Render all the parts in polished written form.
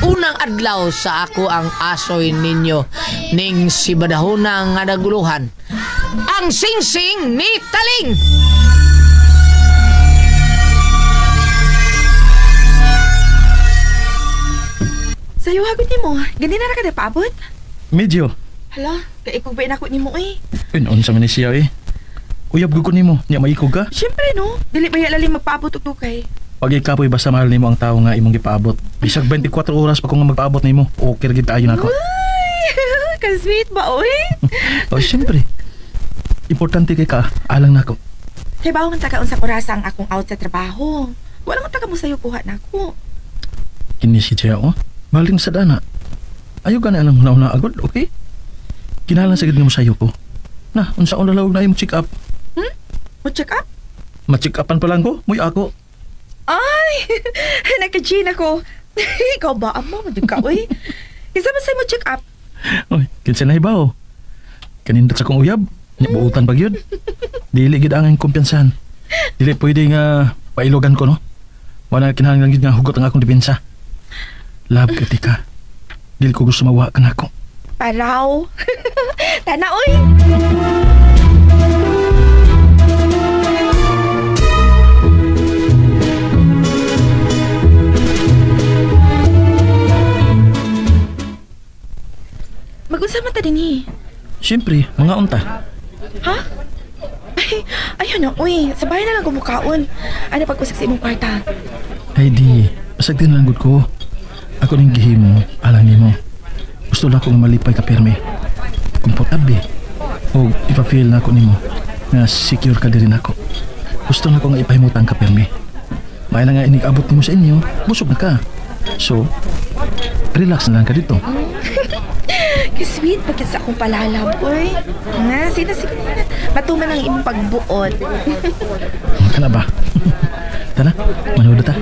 unang adlaw sa ako ang asoy ninyo ning si Badahona nga naguluhan. Ang singsing ni Taling. Sayo hagot ni mo. Gani na ka paabot? Medyo. Hala, kaikog ba inakot ni mo eh? Pinon sa manisiya eh. Uyab ko ni mo, niya maikog ka? Siyempre no, dili ba lalim magpaabot og dukay? Pag ikapoy basta mahal nimo ang tao nga imong gipaabot. Bisag 24 oras pa ko nga magpaabot nimo. Okay ra gid ayon ako. Ay, ka-sweet ba oy? Oh, siyempre. Importante kay ka, alang nako. Kay bawo man taga unsa orasa ang akong out sa trabaho. Wala man taga mo sayo kuha nako. Kini si Jaya oh. Maling sa dana. Ayaw ka na alang nauna agad, okay? Kinahalan sa gid nga mo sayo ko. Na, unsa on lalawag na imong check up? Mo check up? Ma-check upan pa lang ko, muy ako. Ay, nagka-gin ako. Ikaw ba, amo, ka, uy? Isa ba sa'yo mo check up? Oy, kinsa na hibaw. Kanindot sa kong uyab, nibuutan pag yun. Dili gid ang kumpiyansahan. Dili pwede nga pailogan ko, no? Wala kinahanglan gid nga hugot ang akong depensa. Love ka, tika. Dili ko gusto mawa ka na ako. Paraw. Tana, uy! Mag-unsa man ta dinhi? Siyempre, mga unta. Ha? Ay, ayun na, uy. Sabay na lang kumukaon. Ano pag-usik sa imong kwarta? Ay di, pasag din lang gud ko. Ako ning gihimo, alang nimo. Gusto lang akong malipay ka perme. Komportable. O ipa-feel na ako nimo na secure ka din ako. Gusto na ko nga ipahimutang ka perme. May na nga inig-abot nimo sa inyo, busog na ka. So, relax na lang ka dito. Ka-sweet, bakit sa akong palalab, uy? Na, sige. Matuman ang imong pagbuot. Ka na ba? Tara, manood ta.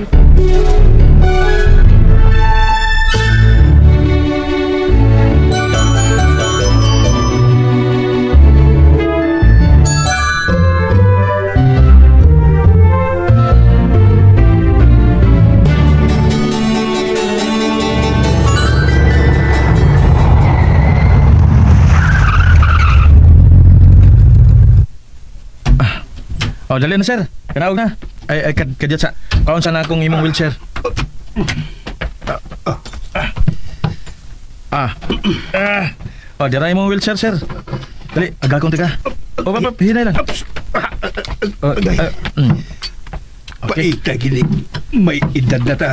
Oh, dali na sir. Kanaog na. Ay kadyat sa. Kaon sana akong imong wheelchair. Oh, dira imong wheelchair sir. Dali, agakon tika. Oh, hinay lang. Okay. Paita gini, may edad na ta.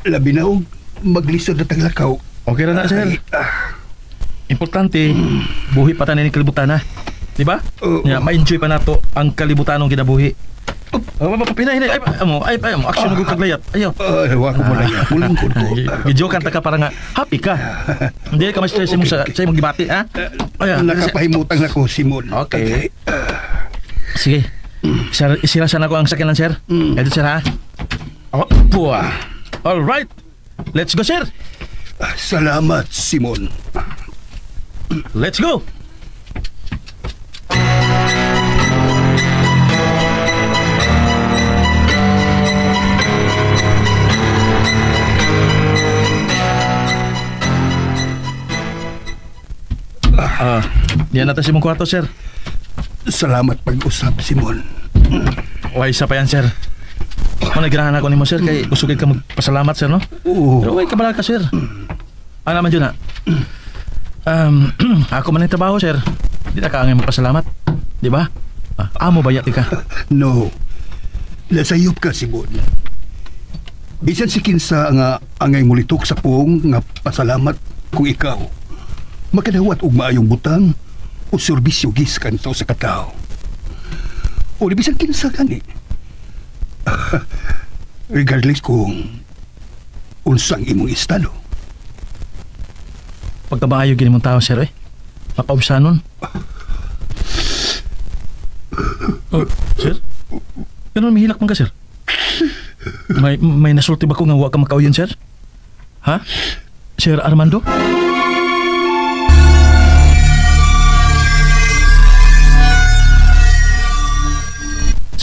Labi na og maglisod na taglakaw. Okay ra na sir. Importante, buhi pa tanin kalibutan na. Di ba? Ya, ma-enjoy pa nato ang kalibutanong kinabuhi. Pinay. Ay, action na kaglayat. Ayaw. Wako mo na yan. Mulungkod ko. Gidyokan ta ka para nga happy ka. Hindi ka ma-stress mo sa imong gibati, ha? Nakapahimutang na ko, Simon. Okay. Sige. Isirasan ako ang sakinan, sir. Ito, sir, ha? All right. Let's go, sir. Salamat, Simon. Let's go. Diyan natin si mong kwarto, sir. Salamat pag-usap, Simon. Why, isa pa yan, sir. Nagrahan ako ni mo, sir, kay gusto ka magpasalamat, sir, no? Oo. Pero why ka bala ka, sir? Ano naman dyan, ha? Ako man yung trabaho, sir. Di na ka angay magpasalamat. Di ba? Amo bayat ka. No. Nasayop ka, Simon. Bisan si kinsa nga angay mulitok sa puong nga pasalamat kung ikaw makadawat og maayong butang o serbisyo giskan sa katao. O di bisan kinsa gani. Regardless kung unsang imong estado. Pagkabaayo gini mong tao, sir, eh. Makaubsanon. Sir? Pero mahilak man ka, sir. May nasulti ba ko nga huwag ka makauyan, sir? Ha? Sir Armando?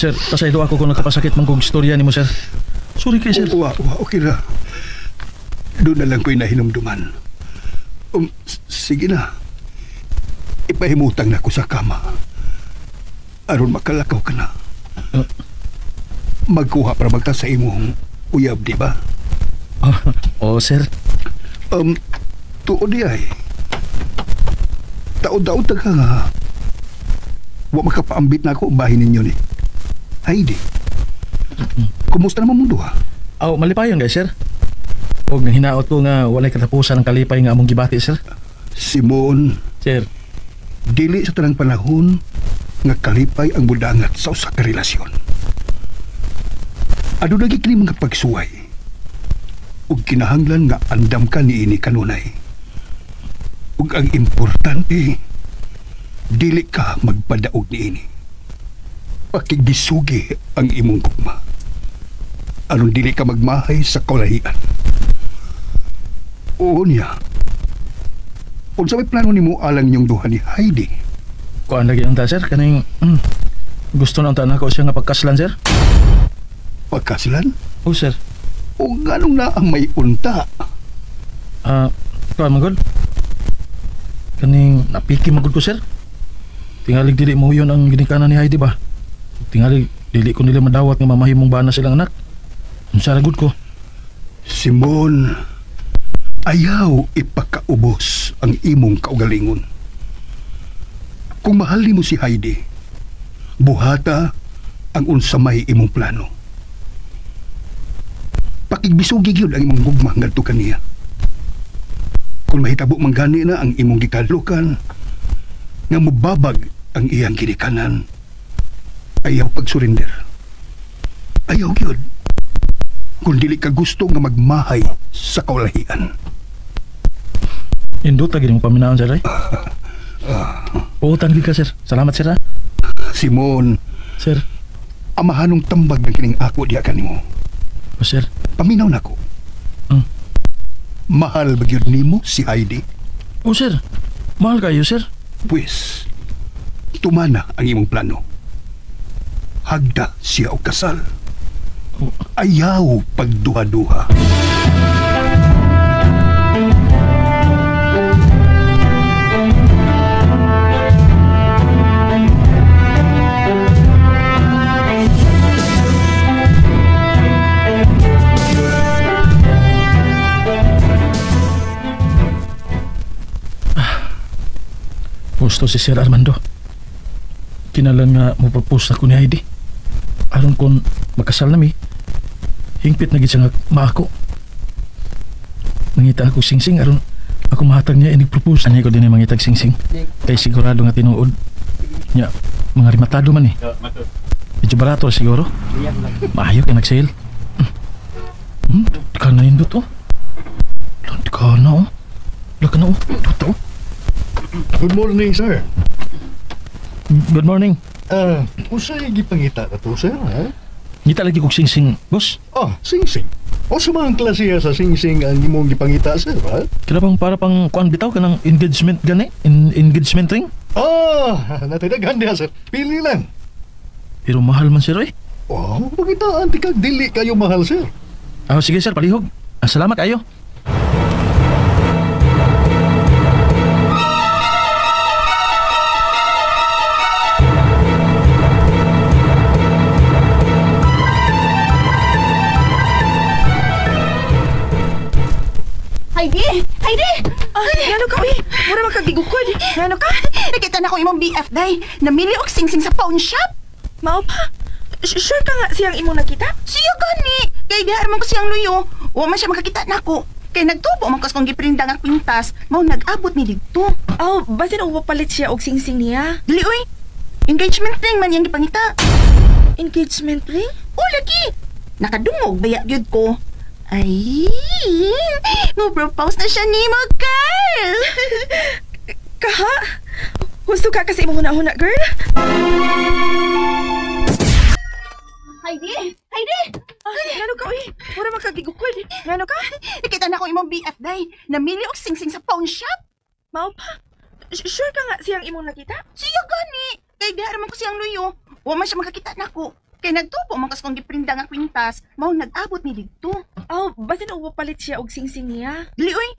Sir, pasaydo ako kung nakapasakit man kong istorya ni mo, sir. Sorry kayo, sir. Okay na. Doon na lang ko'y nahinumduman. Sige na. Ipahimutang na ako sa kama. Aron makalakaw ka na. Magkuha para magta sa imong uyab, di ba? Oo, sir. Tuod di ay. Taod-taod ka nga. Wa makapaambit na ako ang bahay ninyo ni. Heidi. Kumusta naman mundo ha? Aw, malipayon guys, sir. Huwag nang hinaot ko nga walay katapusan ng kalipay nga among gibati, sir. Simon, Sir, dili sa tanang panahon nga kalipay ang budangat sa usa ka relasyon. Ado lagi kini mga pagsuway. Ug kinahanglan nga andam ka niini kanunay. Ug ang importante, dili ka magpadaog niini. Pakigisugi ang imong gugma. Aron dili ka magmahay sa kaulahian. Oo niya. Unsa may plano nimo alang inyong duha ni Heidi? kuan lagi ang ta, sir. Kaning gusto na ang tanan ko siya nga pagkaslan, sir. Pagkasilan? Oh, sir. O ganong na ang may unta? Kuan magod. Kaning napiki magod ko, sir. Tingalig dili mo yun ang ginikanan ni Heidi ba? Tingalig dili ko nila madawat nga mamahimong bana silang anak. Unsa ra gud ko? Simon, ayaw ipakaubos ang imong kaugalingon. Kung mahal mo si Heidi, buhata ang unsamay imong plano. Pakigbisugi gyud ang imong gugma ngadto kaniya. Kung mahitabo man gani na ang imong gikadlukan, nga mubabag ang iyang ginikanan, ayaw pagsurinder. Ayaw gyud. Kung dili ka gusto nga magmahay sa kaulahian. Indot lagi mo paminaon, sir. Utang gid ka, sir. Salamat, sir. Ha? Simon, Sir. amahanong tambag ng kining ako diya kanimo. O, sir. Paminaw na ko. Mahal ba gyud nimo si Heidi? O, sir. Mahal kayo, sir. Pues, tumana ang imong plano. Hagda siya og kasal. Ayaw pagduha-duha. Gusto si Sir Armando. Kinalan nga mo propose na ko ni Heidi. Aron kon magkasal nami, hingpit na gid siya nga maako. Mangita ako singsing aron ako mahatag niya inig propose. Ani ko din ay mangitag singsing. Kay sigurado nga tinuod nya mga rimatado man eh. Medyo barato siguro. Maayo ka nag-sale. Di ka na indot oh. Di ka na oh. Laka na oh. Tuto. Good morning, sir. Good morning. Usay gipangita na to, sir, ha? Ngita lagi kog singsing, boss. Singsing. O sa mga klase sa singsing ang imong gipangita, sir, ha? Kaya bang para pang kuan bitaw ka ng engagement gani? Engagement ring? Natidaghan niya, sir. Pili lang. Pero mahal man sir eh. Pagitaan, di kag dili kayo mahal, sir. Sige sir, palihog. Salamat kayo. Heidi! Heidi! Ngano ka, uy? Mura magkagigukod. Ngano ka? Nakita na ko imong BF day. Namili og singsing sa pawn shop. Mao pa? Sure ka nga siyang imong nakita? Siya gani. Kay dihar man ko siyang luyo. Wa man siya makakita nako. Kay nagtubo man ko sa kong giprinda nga kwintas. Mao nag-abot ni didto. Basin uwa palit siya og singsing niya. Dili oy. Engagement ring man yang gipangita. Engagement ring? O lagi. Nakadungog baya gyud ko. Ay, mo-propose na siya ni mo, girl. Kaha? Gusto ka kasi imong huna-huna, girl? Heidi! Heidi! Ngano ka, uy? Mura magkagigukod. Ngano ka? Nakita na ko imong BF day. Namili og singsing sa pawn shop. Mao pa? Sure ka nga siyang imong nakita? Siya gani. Kay dihar man ko siyang luyo. Wa man siya makakita nako. Kay nagtubo man kas kung giprinda nga kwintas, mao nag-abot ni didto. Oh, basta na upapalit siya og singsing niya. Dili oy.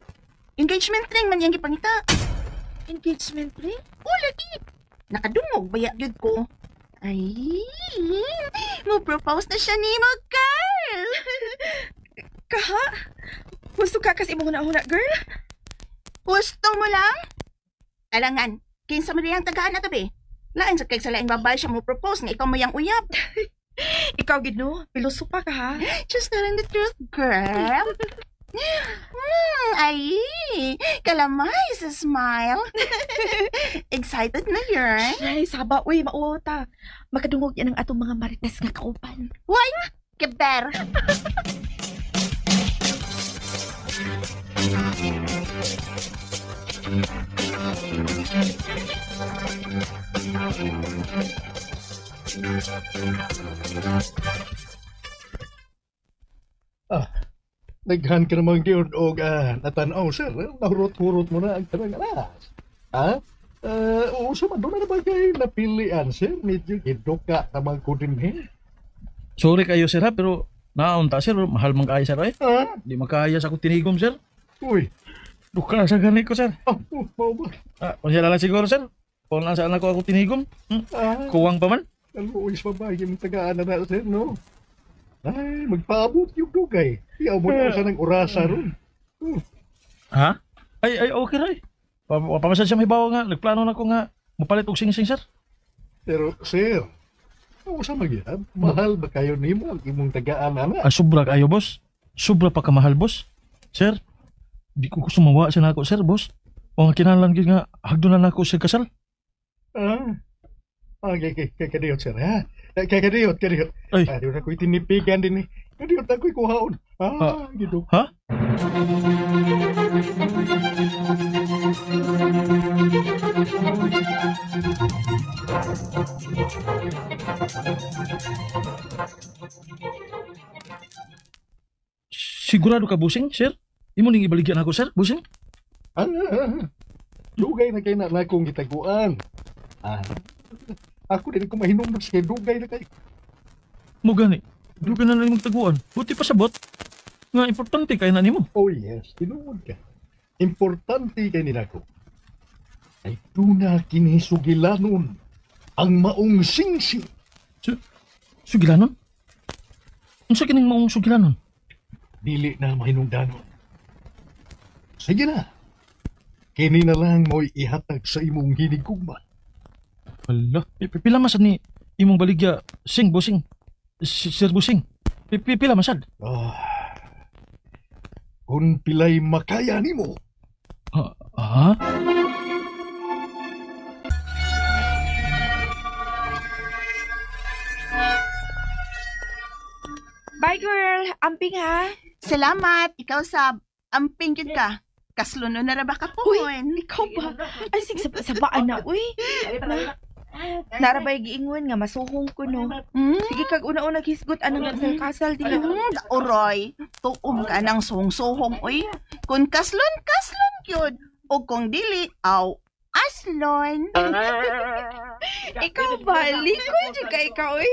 Engagement ring man yang gipangita. Engagement ring? O lagi. Nakadungog baya gyud ko. Ay, mo propose na siya nimo, girl. Kaha? Gusto ka kasi mo na girl? Gusto mo lang? Alangan, kinsa mo diyang tagaan na to, be? Lain sa kay sa laing babae siya mo propose nga ikaw mo yang uyab. Ikaw, Gino, pilosopa ka ha? Just telling the truth, girl. Ay, kalamay sa smile. Excited na yun. Ay, saba, uy, mauota. Makadungog yan ang atong mga marites nga kaupan. Why? Keber. Naghan ka naman gyud og natanaw sir. Nahurot-hurot mo na ang tanang alas. Ha? Uso man doon na ba kayo napilian sir? Medyo gidoka naman ko din eh. Sorry kayo sir ha, pero naunta sir, mahal man kaya sir eh. Ha? Di makaya sa akong tinigom sir. Uy. Duka sa gani ko sir. Mau ba? Kung lang siguro sir. Kung lang saan ako tinigom. Kuwang pa man. Uwis pa ba yung tagaan na sir, no? Ay, magpaabot yung dugay. Iyaw mo na sa ng orasa ron. Ha? Ay, okay rin. Pamasad siya may bawa nga. Nagplano na ko nga. Mapalit og sing-sing, sir. Pero, sir, ano sa magyad? Mahal ba kayo nimo ang imong tagaan, ana? Sobra kayo, boss. Sobra pa kamahal, boss. Sir, di ko sumawa sa nako, sir, boss. O nga kinalang yun nga, hagdo na nako sa kasal. Kadiyot, sir, ha? Kadiyot. Ay. Kadiyot ako'y tinipigan din eh. Kadiyot ako'y kuhaon. Gito. Ha? Sigurado ka, busing, sir? Imo ning ibaligyan ako, sir, busing? Dugay na kayo na akong gitaguan. Ako din ko mahinumdog sa kayo. Dugay na kayo. Mo gani, dugan na lang magtaguan. Buti pa sabot. Nga importante kay na nimo. Oh yes, tinuod ka. Importante kay nila ko. Ay tuna kinisugilanon ang maong singsing. Sugilanon? Unsa kining maong sugilanon? Dili na mahinungdanon. Sige na. Kini na lang mo'y ihatag sa imong hinigugma. Hala, pila masad ni imong baligya sing busing. Sir busing. Pila masad? Kung pilay makaya nimo. Ha? Bye, girl. Amping, ha? Salamat. Ikaw sab. Amping yun ka. Kasluno na ra ba ka po? Ikaw ba? Ay, sige, sabaan na, uy. Narabay giingon nga, masuhong ko, no? Sige, kag una-una hisgot, anong kasal din. Uroy, tuom ka ng suhong-suhong, uy. Kung kaslon yun. O kung dili, aslon. Ikaw ba? Lingkod yun ka ikaw, uy.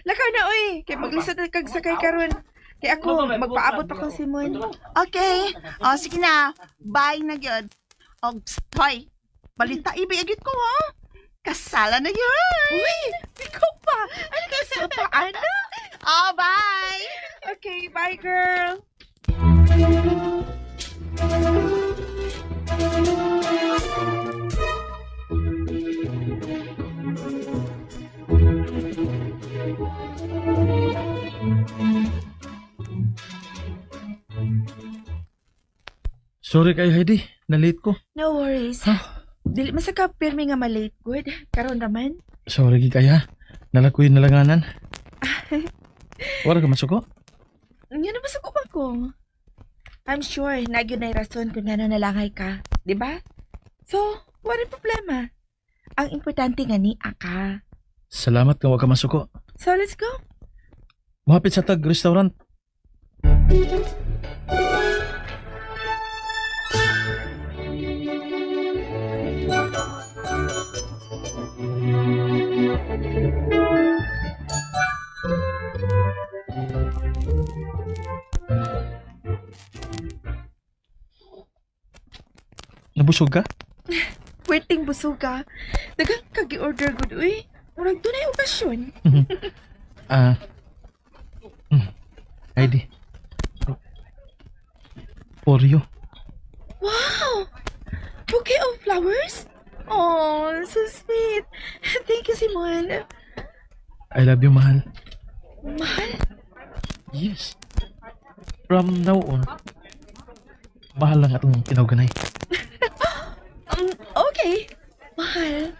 Lakaw na, uy. Kaya maglisod na kag sakay karon. Kaya ako, magpaabot ako si Mon. Okay. O, sige na. Bye na yun. O, hoy. Balita ibigit ko, ha? Kasala na yun. Uy, ikaw pa. Ano ka sa paano? Oh, bye. Okay, bye, girl. Sorry kay Heidi, na-late ko. No worries. Dili masaka pirmi nga malate good. Karon raman. Sorry kaya, nalakoy nalanganan. Wala ka masuko? Nga na masuko ba ko? I'm sure nagyo na rason kung nga nalangay ka. Diba? So, wala problema. Ang importante nga ni ka. Salamat kung wag ka masuko. So, let's go. Mahapit sa tag-restaurant. Nabusog ka? Waiting busog ka. Dagang kagi-order gud uy. Murag dunay okasyon. Ah. ID. For you. Wow! Bouquet of flowers? Oh, so sweet. Thank you, Simon. I love you, mahal. Mahal? Yes. From now on, mahal lang atong kinauganay. Okay. Mahal.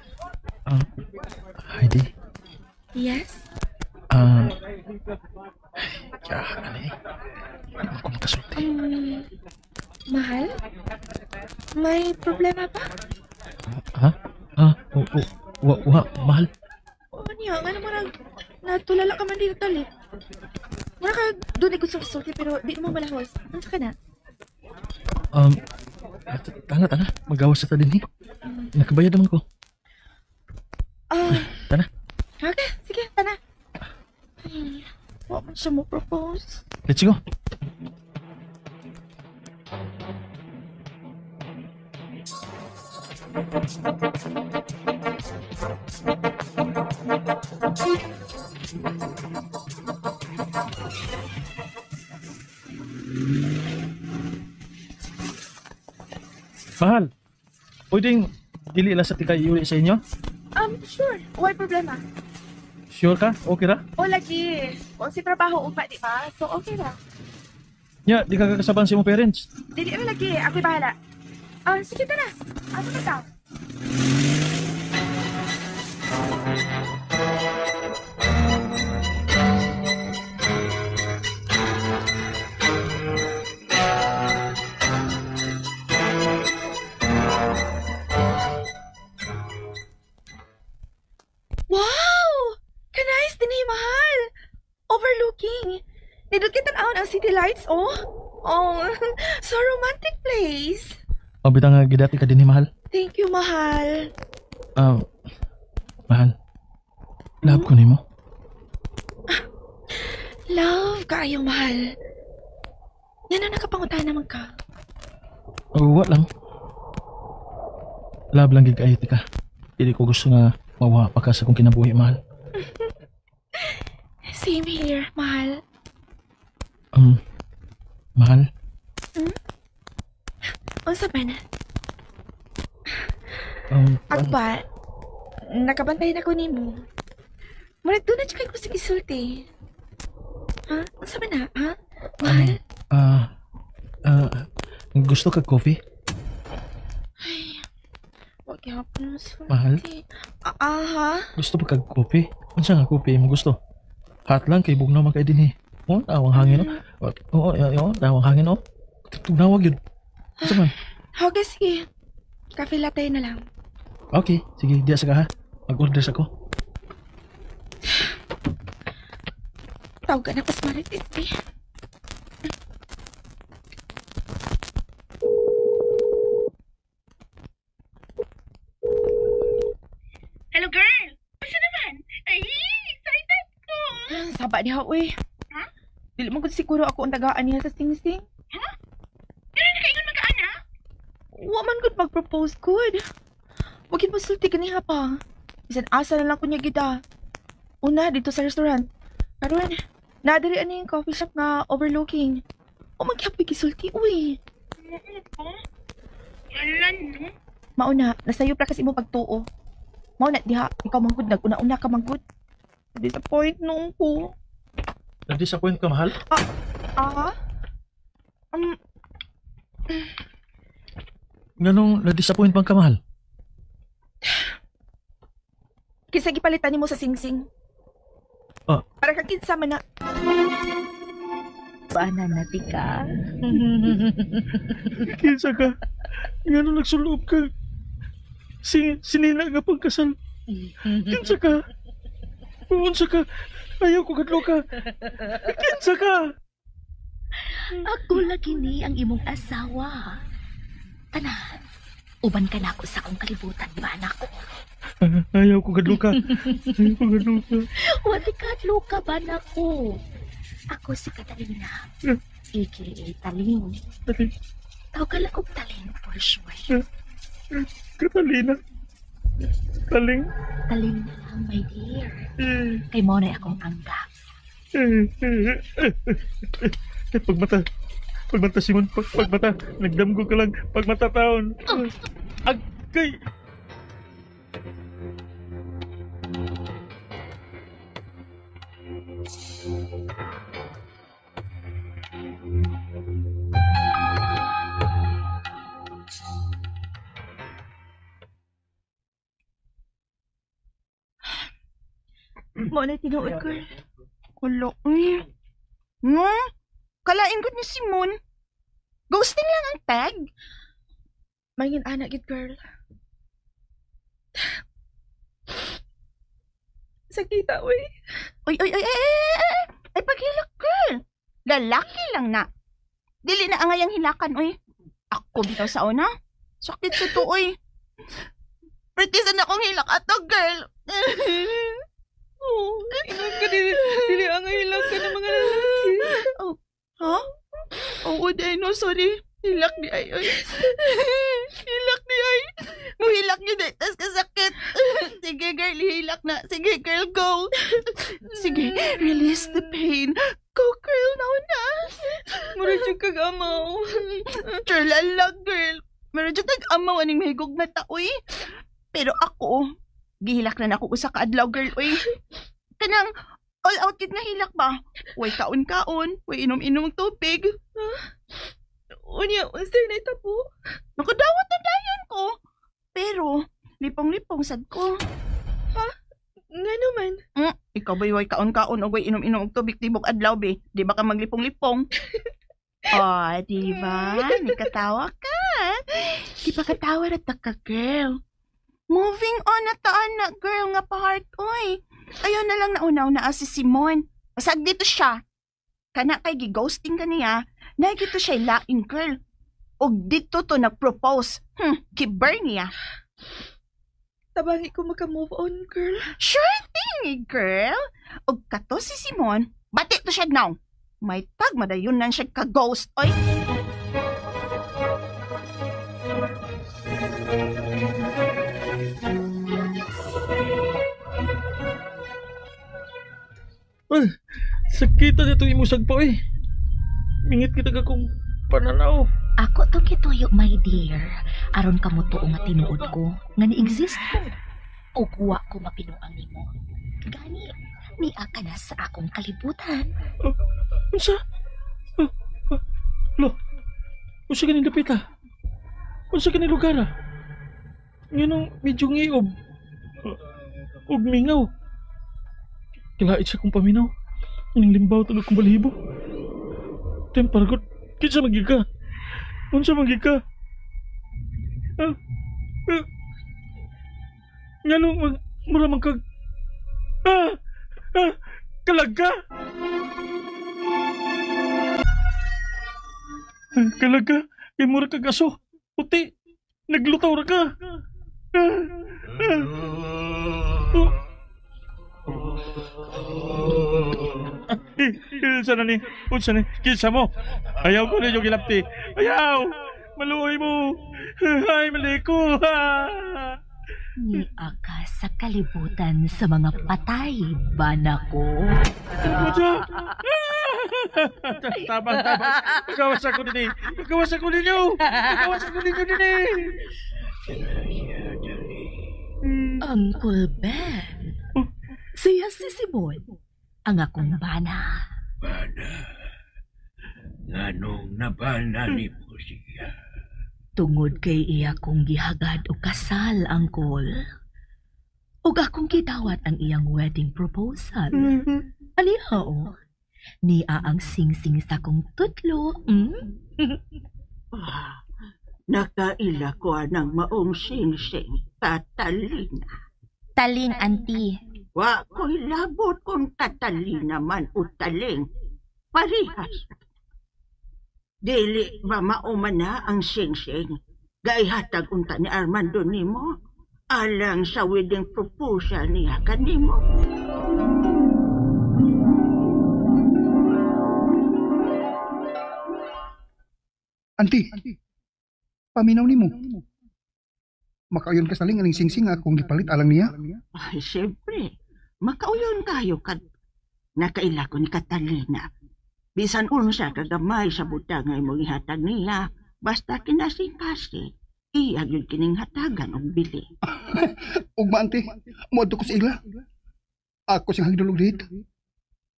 Heidi. Yes? Kaya, ani. Hindi mo ko makasulti. Mahal? May problema ba? Ha? Mahal. O niya, nga naman natulala ka man dito talit. Mura ka doon ikot sulti pero di mo malahos. Ano ka na? Tana. Magawas sa din eh. Nakabayad naman ko. Tana. Okay, sige, tana. Ay, wala man siya mo propose. Let's go. Mahal, pwedeng dili lang sa tigay-uli sa inyo? Sure. Wala problema. Sure ka? Okay ra? O, lagi. O, si trabaho upa, di ba? So, okay lang. Ya, di ka kakasaban sa imong parents. Dili na lagi. Ako'y bahala. Sige, tara. Asa ka ta? Wow! Kanais din mahal. Overlooking. Nindot kita ang city lights, oh. Oh, so romantic place. Pabita nga gidati ka din ni mahal. Thank you, mahal. Mahal. Love ko nimo. Love, kaayo, mahal. Yan na nakapangutan naman ka. Wa lang. Love lang gid kaayo tika. Dili ko gusto nga mawa pa ka sa kong kinabuhi, mahal. Same here, mahal. Mahal. Unsa ba na? Agba, nakabantay na ko nimo. Marag doon na kay ko sige sulti. Ha? Unsa ba na, ha? Mahal? Gusto ka coffee? Ay, wag yapon mo sulti. Mahal? Ha? Gusto pa kag coffee? Unsa nga coffee mo gusto? Hot lang kay bugnaw man kay dinhi. Oh, tawang hangin oh. Oo, tawang hangin oh. Tugnawag yun. Unsa man? Okay, sige. Cafe latte na lang. Okay, sige, diya sa ka ha. Mag-order sa ko. Tawag ka na pas maritis eh. Hello, girl! Asa naman? Ay, excited ko! Saba niya, uy. Ha? Dili mo ko siguro ako ang tagaan niya sa sing-sing. Ha? Pero na kaingon mag-aana? Wa man gud mag-propose good. Wagin mo sulti kaniha pa. Bisan asa na lang ko niya gida. Una, dito sa restaurant. Karon, nadiri ani yung coffee shop nga overlooking. O maghapi gisulti, uy. Oo po. Alan, no? Mauna, nasayo pra kasi mo pagtuo. Mauna, diha, ikaw manggod, nag-una-una ka manggod. Disappoint nung ko. Nag-disappoint ka, mahal? Ganong na-disappoint bang ka, mahal? Kisa gipalitan nimo sa sing-sing. Para kakinsa man na. Bana na tika. Kinsa ka? Ganong nagsulob ka? Sinina nga pagkasal. Kinsa ka? Unsa ka? Ayaw ko kadlo ka. Kinsa ka? Ako lagi ni ang imong asawa. Tanan, uban ka na ako sa akong kalibutan, ba anak ko? Ayaw ko kadlo ka. Ayaw ko kadlo ka. Wali kadlo ka ba na ko? Ako si Catalina. A.K.A. Taling. Tawag ka lang og Taling for sure. Catalina. Taling. Talin na lang, my dear. Kay mo na akong angga. Kaya pagmata Simon, pagmata, nagdamgo ka lang, pagmata taon. Agkay. Mo na tinuod, girl. Wala, kalain ko ni Simon. Ghosting lang ang tag. Mangin anak gid, girl. Sakita, uy. Ay, paghilak, girl. Lalaki lang na. Dili na angay ang hilakan, oy. Ako bitaw sa una. Sakit sa to, oy. Practice na akong hilak ato, girl. Oh, ingon ka dili ang hilak ka ng mga lalaki. Oh, ha? Oo, day, no, sorry. Hilak di ay, oy. Hilak di ay. Muhilak niyo, day. Tas kasakit. Sige, girl, hilak na. Sige, girl, go. Sige, release the pain. Go, girl, now na. Mura jud kag amaw. Tralala, girl. Meron dyan nag-amaw aning mahigog na taoy. Pero ako, gihilak na ako usa ka adlaw, girl, oy. Kanang all out kid nga hilak ba? Way kaon-kaon, way inom-inom tubig. Unya, unsay na itapo? Nakadawat na dayon ko. Pero, lipong-lipong sad ko. Nga naman. Ikaw ba'y way kaon-kaon o way inom-inom og tubig tibok adlaw, be? Di ba ka maglipong-lipong? Oh, di ba? Nikatawa ka. Di ba katawa na ka, girl? Moving on na to, anak, girl, nga pa-heart, oy. Ayaw na lang naunaw na si Simon. Pasag dito siya. Kana kay gi-ghosting ka niya, na gito siya laing, girl. Og dito to nag-propose. Kibar niya. Tabangi ko maka-move on, girl. Sure thing, girl. Og kato si Simon, bati to siya now. May tag madayunan siya ka-ghost, oy. Ay, sakitan itong imusag pa eh. Mingit kita ka kong pananaw. Ako to kituyo, my dear. Aron ka mo to nga tinuod ko, nga ni-exist ko. O kuwa ko mapinuang nimo. Gani, niya ka na sa akong kalibutan. Unsa? Lo, unsa ganing dapit ah? Unsa ganing lugar ah? Nganong medyo ngiob. Og mingaw. Kilait siya kong paminaw. Yung limbaw tulog kong balibo. Tempargot, kinsa magika? Unsa magika? Nganong mura man kag... Kalaga! Kalaga, kay mura kag aso. Puti, naglutaw ra ka. Unsa na ni? Unsa ni? Kinsa mo? Ayaw ko na yung gilapti. Ayaw! Maluoy mo! Ay, mali ko! Niya ka sa kalibutan sa mga patay, bana ko. Tama. Pagkawas ako din eh. Pagkawas ako ninyo din eh. Uncle Ben, siya si Simon, ang akong bana. Bana? Nganong nabana ni mo siya? Tungod kay iya kong gihagad o kasal, Uncle. Ug akong gidawat ang iyang wedding proposal. Aniha o? Niya ang sing-sing sa kong tutlo. Nakaila ko ng maong sing-sing, Catalina. Taling, auntie. Wa ko'y labot kung Catalina man o taling. Parihas. Dili ba mauman na ang sing-sing? Gaihatag unta ni Armando nimo? Alang sa wedding proposal niya kanimo. Auntie, paminaw nimo. makauyon ka saling aning singsing akong gipalit alang niya. Ay, siyempre. Makauyon kayo kad nakaila ko ni Catalina. Bisan unsa kagamay sa butang nga imong ihatag niya, basta kinasing-kasi, iya yun kining hatagan og bili. Ugma ante, moadto ko sa ila. Ako sing hagdulog dito.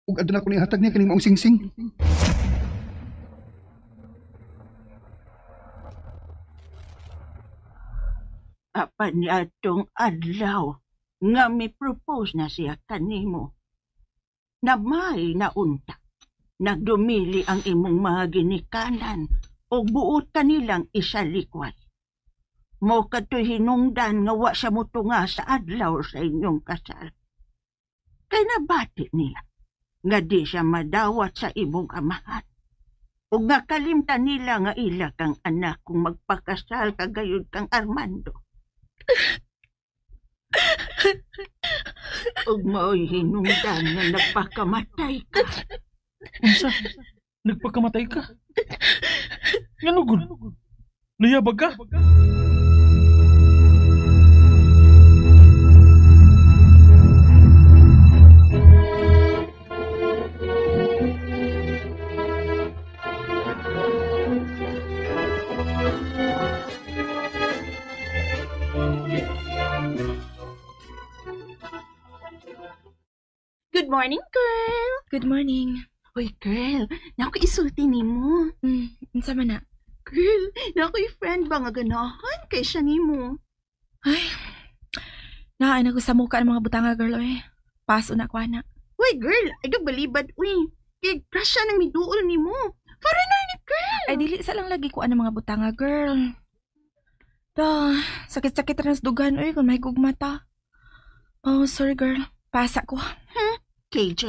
Ug aduna ko ni hatag niya kining maong singsing. Apan ni atong adlaw nga may propose na siya kanimo. Na may naunta. Nagdumili ang imong mga ginikanan o buot kanilang isalikwat. Mo katoy hinungdan nga wa siya mutunga sa adlaw sa inyong kasal. Kay nabati niya nga di siya madawat sa imong amahan. O nga kalimtan nila nga ila kang anak kung magpakasal kagayod kang Armando. Ug mao'y hinungdan nga nagpakamatay ka. Unsa? Nagpagkamatay ka? Ngano gud? Nayabag ka? Good morning, girl. Good morning. Uy, girl, naku isulti ni mo. Unsa man na? Girl, naku friend ba nga ganahan kay siya ni mo? Ay, naay na ko sa muka ng mga butanga, girl, eh. Paso na ko, anak. Uy, girl, ay balibad, uy. Kay crush siya ng miduol ni mo. Foreigner ni girl. Ay, dili sa lang lagi ko ng mga butanga, girl. Sakit-sakit rin sa dugan, uy, kung may gugmata. Oh, sorry, girl. Pasa ko. KJ?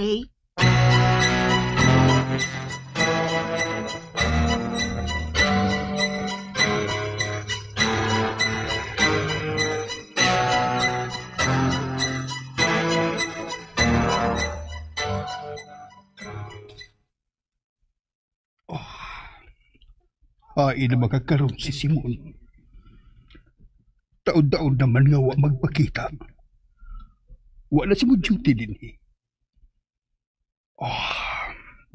Hain na makakaroon si Simon. Taon-taon naman nga wa magpakita. Wala si mo duty din eh.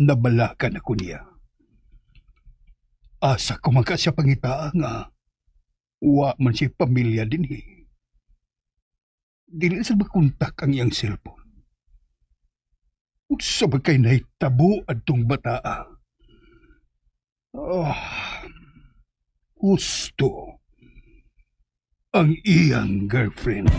Nabalakan ako niya. Asa ko man ka siya pangitaa nga. Wa man siya pamilya din eh. Dili sa makontak ang iyang cellphone. Sa bagay na itabo at tong bataa. Gusto ang iyang girlfriend.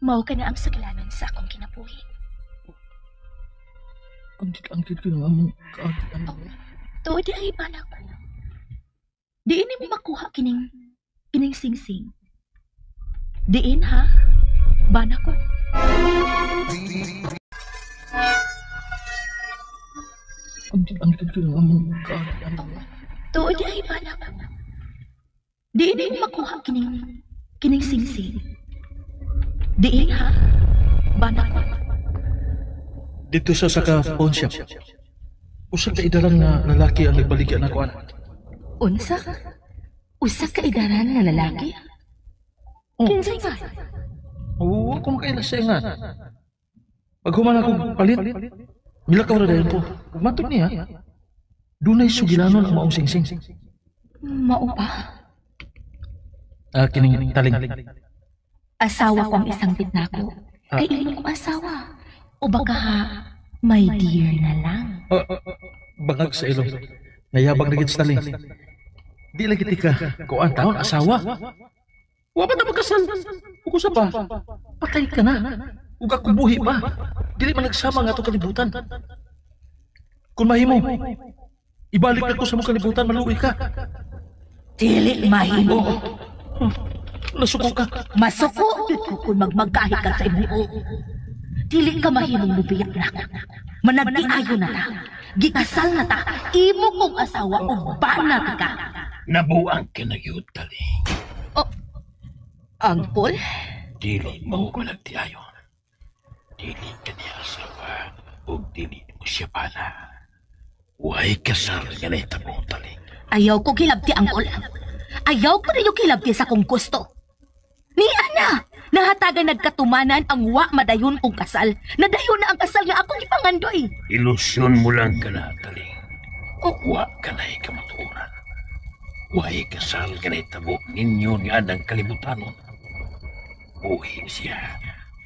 Mao ka na ang saglanon sa akong kinabuhi. Angkit ko na among kaagad. Tuod ay bala ko. Diin mo makuha kining singsing. Diin ha? Bana ko. Angkit ko na among kaagad. Tuod ay bala ko. Diin mo makuha kining singsing. Diin ha? Bana ko. Dito sa pawn shop. Usa ka idaran na lalaki ang nagbaligyan ako anak. Unsa? Usa ka idaran na lalaki? Kinsay ba? Oo, ako makailasay nga. Pag human ako palit, milakaw na dahil po. Matod niya, dunay sugilanon ang maong singsing. Mao pa? Kining taling. Asawa ko ang isang bitnako. Kay imo ko asawa. O baka my dear na lang. Bangag sa ilong. Nayabang na gits taling. Di lagi tika, kuan taon asawa. Wa pa na magkasal. Ugusa pa. Patay ka na. Uga kubuhi pa. Dili man nagsama nga to kalibutan. Kung mahimo, ibalik na ko sa mong kalibutan, maluwi ka. Dili mahimo. Nasuko ka. Masuko ko kung magmagkahit ka sa imo. Dili ka mahimong mubiyak na. Managtiayo na ta. Gikasal na ta. Imo kong asawa o banat ka. Nabuang ka na yun, taling. Angkol? Dili mo ko nagtiayon. Dili ka niya asawa o dili mo siya pala. Huwag kasal nga na itabo, taling. Ayaw ko kilabti, Angkol. Ayaw ko na yung kilabti sa kong gusto. Ni Ana, nahatagan nagkatumanan ang wa madayon kong kasal. Nadayon na ang kasal nga akong ipangandoy. Ilusyon mo lang ka na, taling. Huwag ka na ikamaturan. Huwag kasal nga na itabo ninyo ni Adang Kalibutanon. Buhin siya.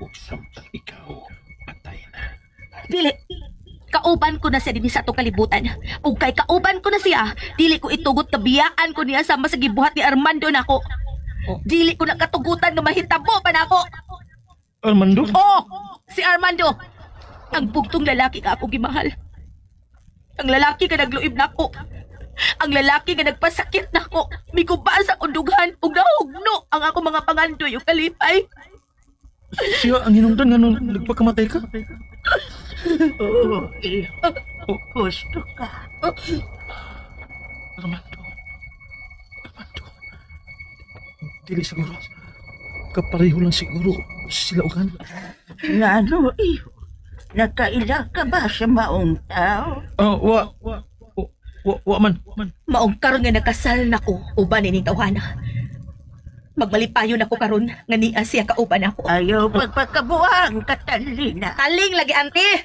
Huwag samtang ikaw, patay na. Dili, kauban ko na siya din sa itong kalibutan. Ug kay kauban ko na siya, dili ko itugot kabiyaan ko niya sama sa gibuhat ni Armando nako. Dili ko na katugutan nga mahitabo pa nako. Armando? Oh, si Armando. Ang bugtong lalaki ka ako gimahal. Ang lalaki ka nagluib nako. Ang lalaki nga nagpasakit nako. Miguba sa undugan ug nahugno ang ako mga pangandoy ug kalipay. Siya ang hinungdan nga nung nagpakamatay ka? Oo, gusto ka. Armando. Dili siguro. Kapareho lang siguro sila ugan. Nga no, iyo. Nakaila ka ba sa maong tao? Wa man. Maong karon nga nagkasal nako uban ining tawhana. Magmalipayon ako karon nga niya siya kauban ako. Ayaw pagpakabuang katalina. Taling lagi auntie.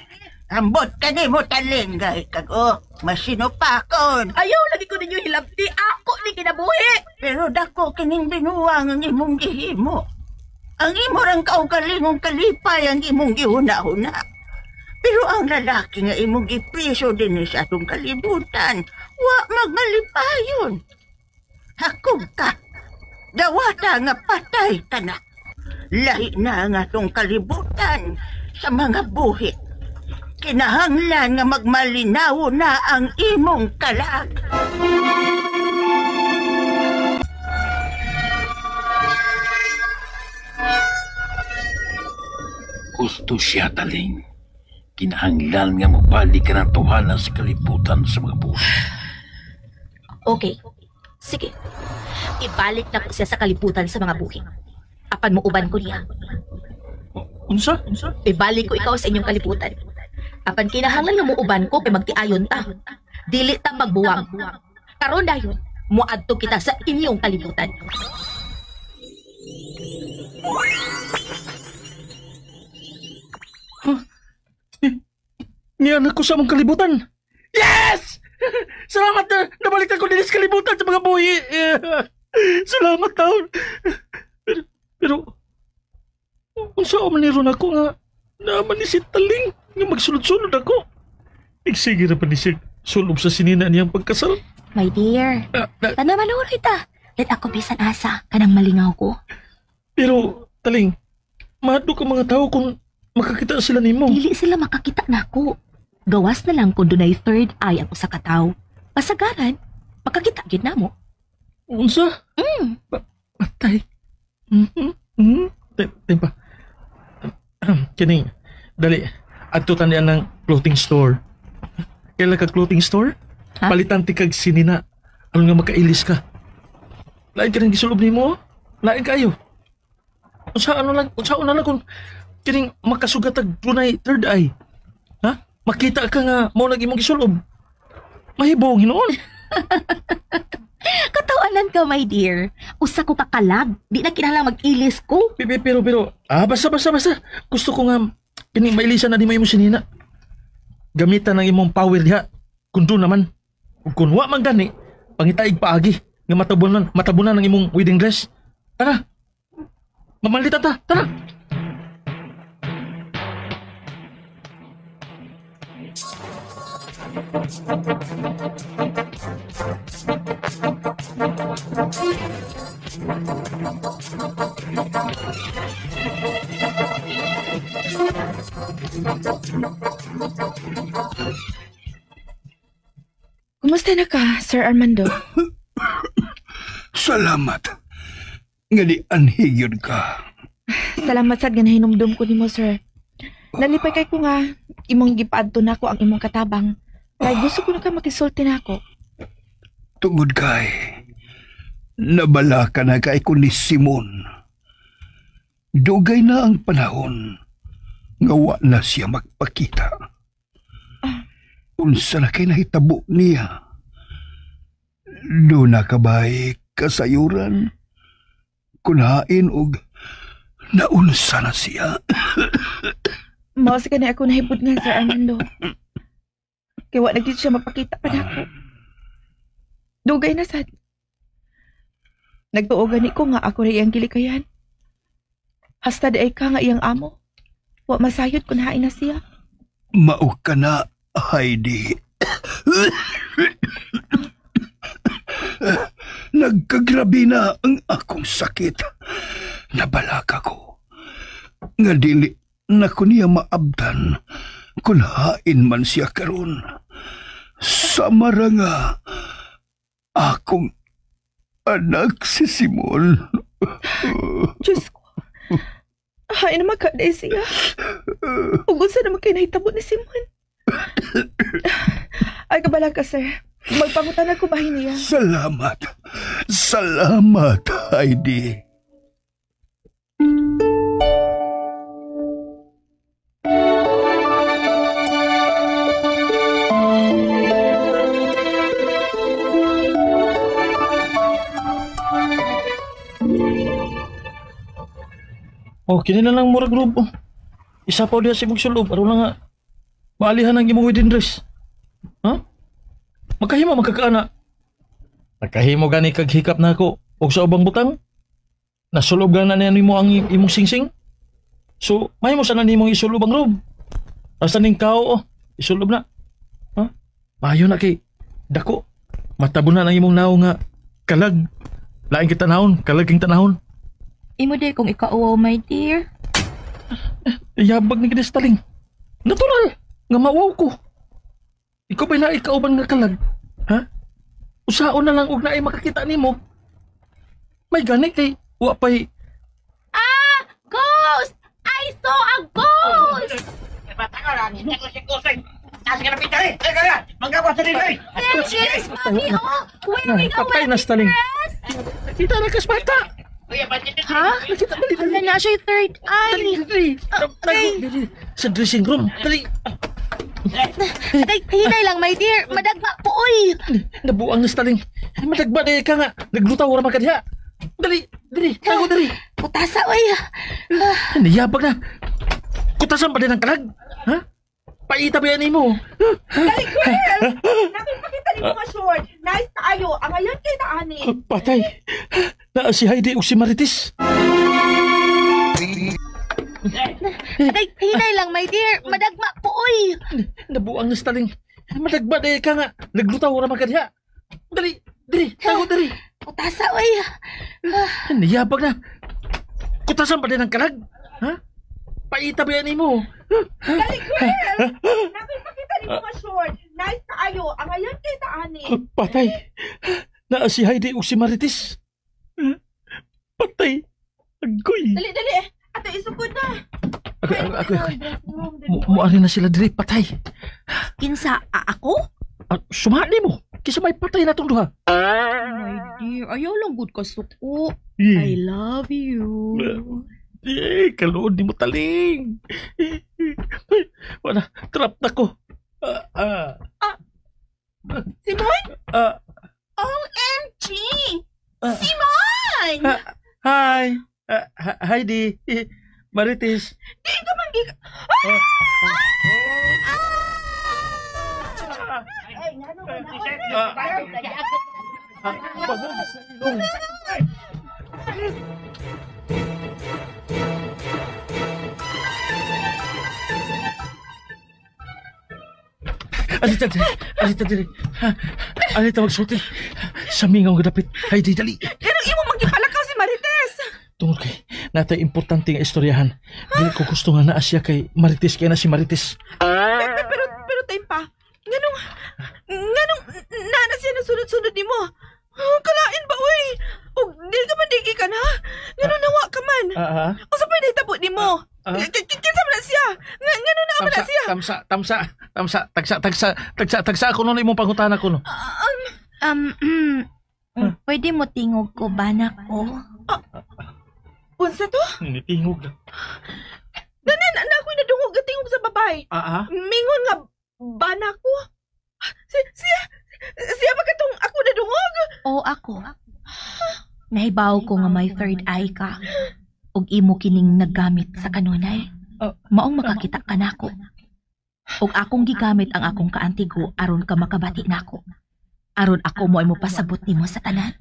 Ambot ka ni mo talingay kago. Masinupakon. Ayaw lagi ko ninyo hilabti. Ako ni kinabuhi. Pero dako kining binuwang ang imong gihimo. Ang imo rang kaugalingong kalipay ang imong gihuna-huna. Pero ang lalaki nga imong gipriso din sa atong kalibutan, wa magmalipayon. Hakog ka. Dawata nga patay ka na. Lahi na nga atong kalibutan sa mga buhi. Kinahanglan nga magmalinaw na ang imong kalag. Gusto siya, taling. Kinahanglan nga mabalik ka ng tuhanan sa kalibutan sa mga buhay. Okay. Sige. Ibalik na ko siya sa kalibutan sa mga buhi. Apan mo uban ko niya. Unsa? Ibalik ko ikaw sa inyong kalibutan. Apan kinahanglan nga mo uban ko kay magtiayon ta. Dili ta magbuwang. Karon dayon, muadto kita sa inyong kalibutan. Niyan ako sa mong kalibutan. Yes! Salamat na nabalik ako din sa kalibutan sa mga buhi. Salamat taon. Pero kung saan maniron ako nga naman ni si Taling nga magsulod-sulod ako. Igsige na pa ni siya sulob sa sinina niyang pagkasal. My dear, tanaw manuro kita. Let ako bisan asa kanang malingaw ko. Pero Taling, mahadlo ka mga tao kung makakita sila nimo. Dili sila makakita nako. Gawas na lang kung dunay third eye ako sa kataw. Pasagaran, makakita gid namo. Unsa? Patay. Tempa. Kining, dali. Adto tanian ng clothing store. Kailan ka clothing store? Ha? Palitan ti kag sinina. Ano nga makailis ka? Lain ka rin gisulob nimo? Lain kayo. Unsa na lang kung kining makasugat ag dunay third eye. Ha? Makita ka nga mo lagi mong gisulob. Mahibong hinoon. Katawanan ka, my dear. Usa ko kakalag. Di na kinahanglan mag-ilis ko. Pero, basta. Gusto ko nga, kining mailisan na di mo imong sinina. Gamitan ng imong power diha. Kung doon naman. Kung wa man gani, pangitaig paagi. Nga matabunan ng imong wedding dress. Tara. Mamalitan ta. Tara. Kumusta na ka, Sir Armando? Salamat. Nga di anhigyon ka. Salamat sad nga nahinumdum ko nimo, sir. Nalipay kay ko nga imong gipaadto nako ang imong katabang. Kay gusto ko na ka makisulti nako. Tungod kay, Nabala ka na kay ko ni Simon. Dugay na ang panahon nga wa na siya magpakita. Unsa na kay nahitabo niya? Do na kabay kasayuran, kunain og naunsa na siya. Mao sa kanay ako nahibot nga, Sir Armando. Kaya wa nagdito siya magpakita pa nako. Dugay na sad. Nagtuo gani ko nga ako rin iyang gilikayan. Hasta di ay ka nga iyang amo. Wa masayod kung hain na siya. Mao ka na, Heidi. Nagkagrabi na ang akong sakit. Nabalaka ko. Nga dili na ko niya maabdan kung hain man siya karon. Samara nga akong anak si Simon. Diyos ko. Hain naman ka na siya. Ugod sa naman kayo nahitabo ni Simon. Ay, kabala ka, sir. Magpangutan ako bahay niya. Salamat. Salamat, Heidi. Oh, kini na lang murag grupo. Isa pa diha si Bugsulob, aron lang nga maalihan ang imong wedding dress. Ha? Magkahimo magkakaana. Nagkahimo gani kag hikap na ako og sa ubang butang. Nasulob gana na nimo ang imong singsing. So, may mo sana nimong isulob ang room. Asa ning kao, isulob na. Ha? Maayo na kay dako. Matabo na ang imong naong nga kalag. Lain kita nahon, kalag king tanahon. Imo day kung ikauwaw, my dear. Yabag ni Gines Taling. Natural, nga mawaw ko. Ikaw ba'y na ikauban nga kalag? Ha? Usaon na lang og na ay makakita nimo. May gani kay wa pa'y... Ghost! I saw a ghost! Yes, Mommy! Oh, where are we Patay going? na Taling. Kita na kas bata. Ha? Wala na siya yung third eye. Dali. Sa dressing room. Dali. Hinay lang, my dear. Madagma po, oy. Nabuang na Taling. Madagba na ka nga. Naglutaw ra man ka diha. Dali. Tago dali. Putasa, oy. Niyabag na. Kutasan pa din ang kalag. Ha? Paita ba yan mo? Nakipakita ni mga short. Nice tayo. Ang ayan kay naani. Patay. Na si Heidi o si Marites. Hinay lang, my dear. Madagma po, oy. Nabuang na Taling. Madagba na ka nga. Naglutaw ra man ka diha. Dali. Tago dali. Putasa, oy. Niyabag na. Kutasan pa din ang kalag. Ha? Paita ba yan mo? Nakipakita ni mga short. Nice tayo. Ang ayan kay naani. Patay. Na si Heidi o si Marites. Patay. Agoy. Dali. Ato, isugod na. Ako. Muari na sila diri. Patay. Kinsa, ako? Sumali mo. Kisa may patay na itong duha. My dear, ayaw lang good ka suko. I love you. Kalood ni mo Taling. Wala, trap na ko. Simon? OMG! Simon! Hi. Heidi. Marites. Di ka man gig... Alita diri. Alita magsulti. Sa mingaw nga dapit. Heidi, dali. Ganong imo magipalakaw si Marites. Tungod kay natay importante nga istoryahan. Dili ko gusto nga naa siya kay Marites kay na si Marites. Pero time pa. Ganong nana siya na sunod-sunod ni mo. Kalain ba, uy? O, dili ka man digi ka na? Ganong nawa ka man. O sa pwede tabo ni mo? Kinsa man na siya? Ganong na man na siya? Tamsa. Tagsa ako nun imong pangutana ko no. Pwede mo tingog ko, banak ko. Unsa to? Nitingog na. Nanan, ako'y nadungog at tingog sa babae. Mingon nga, bana ko. Siya ba katong ako nadungog? O ako. Nahibaw ko nga may third eye ka. Ug imo kining naggamit sa kanunay. Maong makakita ka nako. Ug akong gigamit ang akong kaantigo aron ka makabati nako. Aron ako mo ay mo pasabot nimo sa tanan.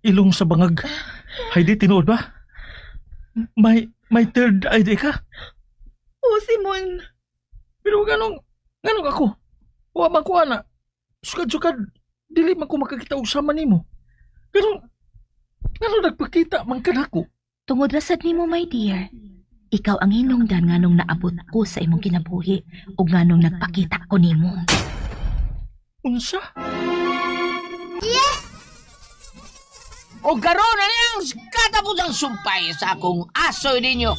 Ilong sa bangag. Haydi, tinuod ba? May third eye di ka? O, Simon. Pero ganong ako? Wa man ko ana. Sukad-sukad, dili man ko makakita usama nimo. Ganong nagpakita man ka nako. Tungod rasad nimo, my dear. Ikaw ang hinungdan nganong naabot ko sa imong kinabuhi ug nganong nagpakita ko nimo. Unsa? O karon na niyang katapusang sumpay sa akong asoy ninyo.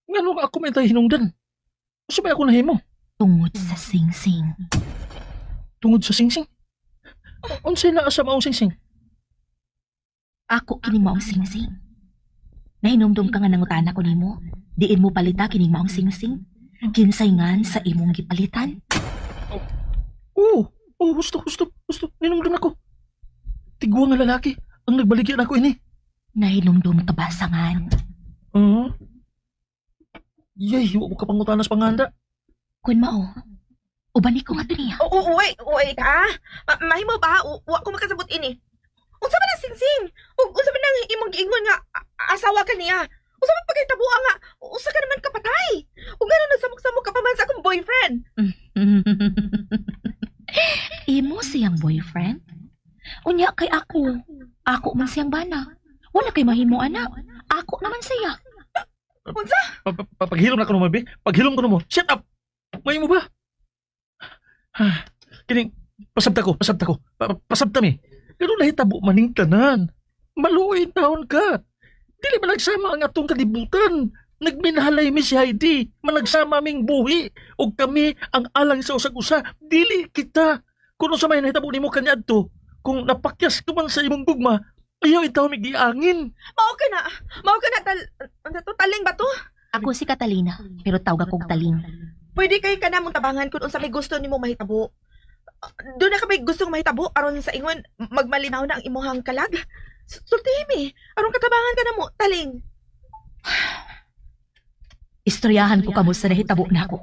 Ganong ako may hinungdan? Unsa ba ako nahimo? Tungod sa singsing. Tungod sa singsing? Unsay naa sa maong singsing? Ako kini maong singsing. Nahinumdum ka nga nangutana ko nimo. Diin mo palita kini maong singsing. Kinsayngan sa imong gipalitan. Gusto. Ninumdum ako. Tigwa nga lalaki ang nagbaligyan ako ini. Nahinumdum ka ba sangan? Yay, huwag mo ka pangutanas panganda. Kun mao, ubani ko nga to niya. Uy ka. Mahimo ba? Wa ko makasabot ini. Unsa ba na singsing? Unsa ba nang imong giingon nga asawa ka niya? Unsa man pagkitabuha nga usa ka naman kapatay? Ug gano'n nagsamok-samok ka pa man sa akong boyfriend? Imo siyang boyfriend? Unya kay ako. Ako man siyang bana. Wala kay mahimo anak. Ako naman siya. Unsa? Paghilom na ko naman, be. Paghilom ko naman. Shut up! May mo ba? Kining, pasabta ko. Pasabta mi. Pero nahitabo maning tanan. Maluoy taon ka. Dili man nagsama ang atong kalibutan. Nagminahalay mi si Heidi. Managsama aming buhi. O kami ang alang sa usag-usa. Dili kita. Kung sa may nahitabo ni mo kanyadto, kung napakyas ka man sa imong gugma, ayaw itaw mi giangin. Mao ka na taling ba to? Ako si Catalina, pero tawag akong Taling. Pwede kay ka na mong tabangan kung unsa may gusto nimo mahitabo. Doon na ka may gustong mahitabo aron sa ingon magmalinaw na ang imuhang kalag. Sultihi mi, aron katabangan ka na mo, Taling. Istoryahan ko kamo sa nahitabo nako.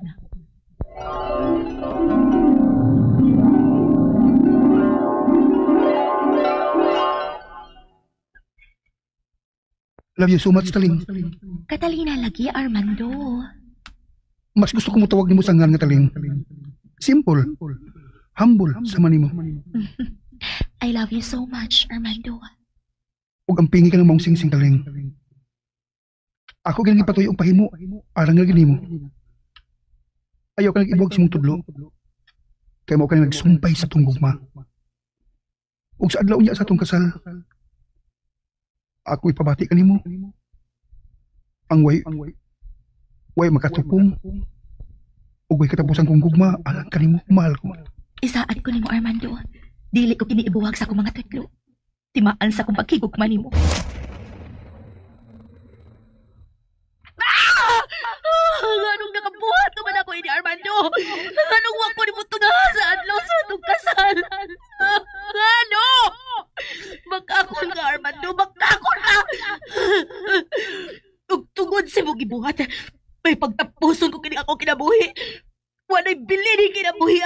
Love you so much, Taling. Catalina lagi, Armando. Mas gusto ko mo tawag ni mo sanghan nga Taling. Simple. Humble sa manimo. I love you so much, Armando. Ug ang pingi ka ng maong singsing, Taling. Ako ganang ipatuloy ang pahimo. Arang nga ginimo. Ayaw ka nag-ibog sa mong tudlo. Kaya mo ka nagsumpay sa tong gugma. Ug sa adlaw niya sa tong kasal, ako ipabati ka nimo. Ang way makatupong. Ug way katapusan kong gugma, alang ka nimo, mahal ko. Isaad ko nimo, Armando. Dili ko kiniibuwag sa akong mga tudlo. Timaan sa akong pagkigugma nimo. Anong nakabuhat naman ako ini, Armando? Anong wag ko ni mo tungahan sa adlaw sa itong kasal? Ano? Magkakon ka, Armando. Magkakon ka! Tugtugod si mo gibuhat. May pagtapuson ko kini ako kinabuhi. Wala'y bilin kinabuhi,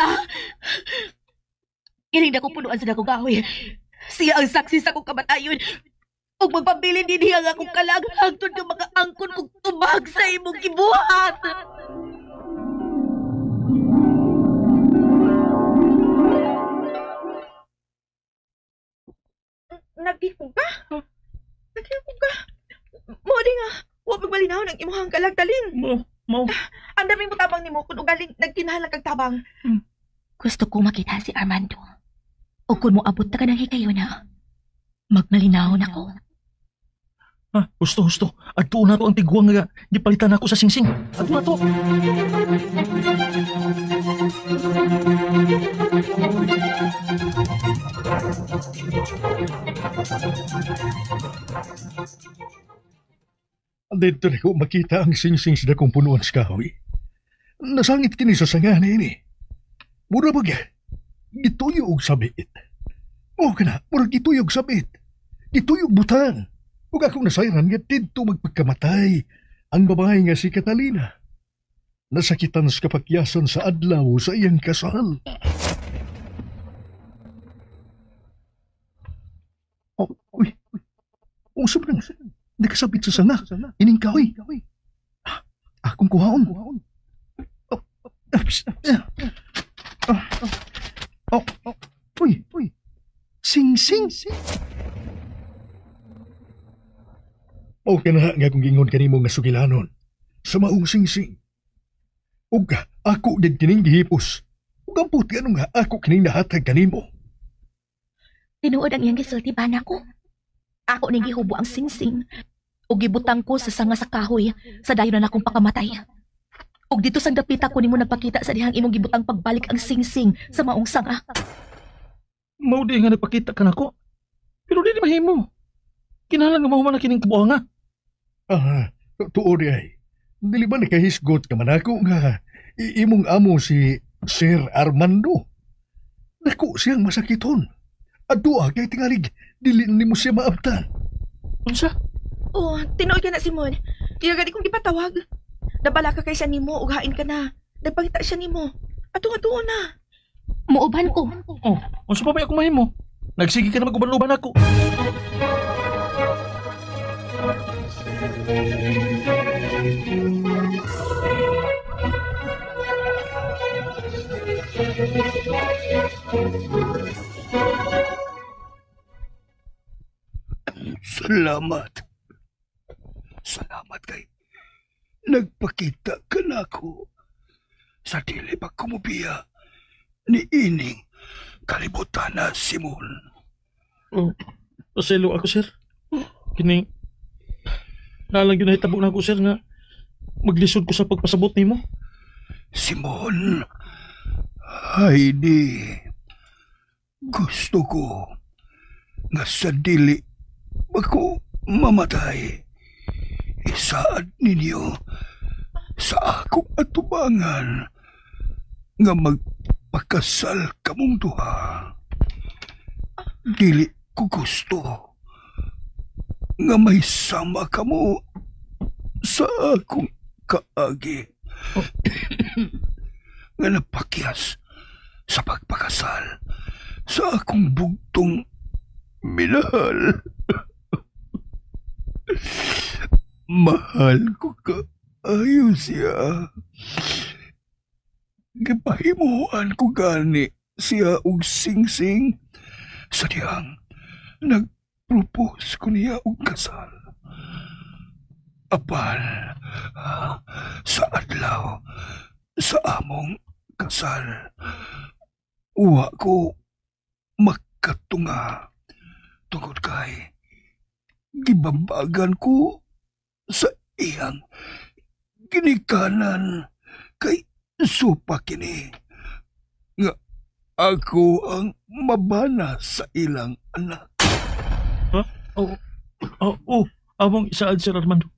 Kining na ko punuan sa akong gahoy. Siya ang saksi sa akong kamatayon. Ug magpabilin din ang akong kalag hangtod nga makaangkon kong tubag sa imong gibuhat. Nagkikog ka? Mo di nga, huwag magmalinaw ng imuhang kalag, Taling. Mo. Ang daming mo tabang nimo kung ugaling nagkinahalang kag tabang. Gusto ko makita si Armando. O kung mo abot na ka ng hikayo na, magmalinaw na ko. Ha, gusto. Adto na to ang tiguang nga gipalitan ako sa singsing. Adto na to. Dito na ko makita ang singsing sa dakong punuan sa kahoy. Nasangit kini sa sangana ini. Mura ba kaya? Gituyog sabit. O ka na, mura gituyog sabit. Gituyog butang. Huwag akong nasayran nga dito magpagkamatay ang babae nga si Catalina. Nasakitan sa kapakyasan sa adlaw sa iyang kasal. Uy. Usap lang. Nakasabit sa sanga. Ining kahoy. Akong kuhaon. Uy. Sing. O ka na nga kung gingon kanimo nga sugilanon. Sa maong sing. Ug ako din kining gihipos. Ug ang puti ano nga ako kining nahatag kanimo. Tinuod ang iyang gisulti ba na ko? Ako ning gihubo ang singsing. O gibutang ko sa sanga sa kahoy sa dayon na akong pakamatay. Og dito sang dapita ko nimo nagpakita sa dihang imong gibutang pagbalik ang singsing sa maong sanga. Mao di nga nagpakita ka nako. Pero di mahimo. Kinahanglan nga mahuman na kining kabuhanga. Tuod ay. Dili ba nakahisgot ka man ako nga imong amo si Sir Armando? Naku siyang masakiton. Adua kay tingalig dili nimo siya maabtan. Unsa? Oh, tinuod ka na, Simon. Tinagadi kong ipatawag. Nabala ka kay siya nimo, ughain ka na. Nagpangita siya nimo. Atong na. Muuban ko. Oh, unsa pa ba ako mahimo? Nagsige ka na mag-uban-uban ako. Salamat kay nagpakita ka na ako sa dili pagkumubiya ni ining kalibutan na Simon. Oh, paselo ako, sir. Kining nalang yun nahitabo na ako, sir, nga maglisod ko sa pagpasabot nimo. Simon, Heidi, gusto ko nga sa dili ako mamatay. Isaad ninyo sa akong atubangan nga magpakasal kamong duha. Dili ko gusto nga may sama kamo sa akong kaagi nga napakyas sa pagpakasal sa akong bugtong minahal. Mahal ko kaayo siya. Gipahimuan ko gani siya og singsing sa diyang nag-propose ko niya og kasal. Apal sa adlaw sa among kasal, uwa ko makatunga tungod kay gibambagan ko sa iyang ginikanan kay supa kini nga ako ang mabana sa ilang anak. Ha? Among isaad, Sir Armando.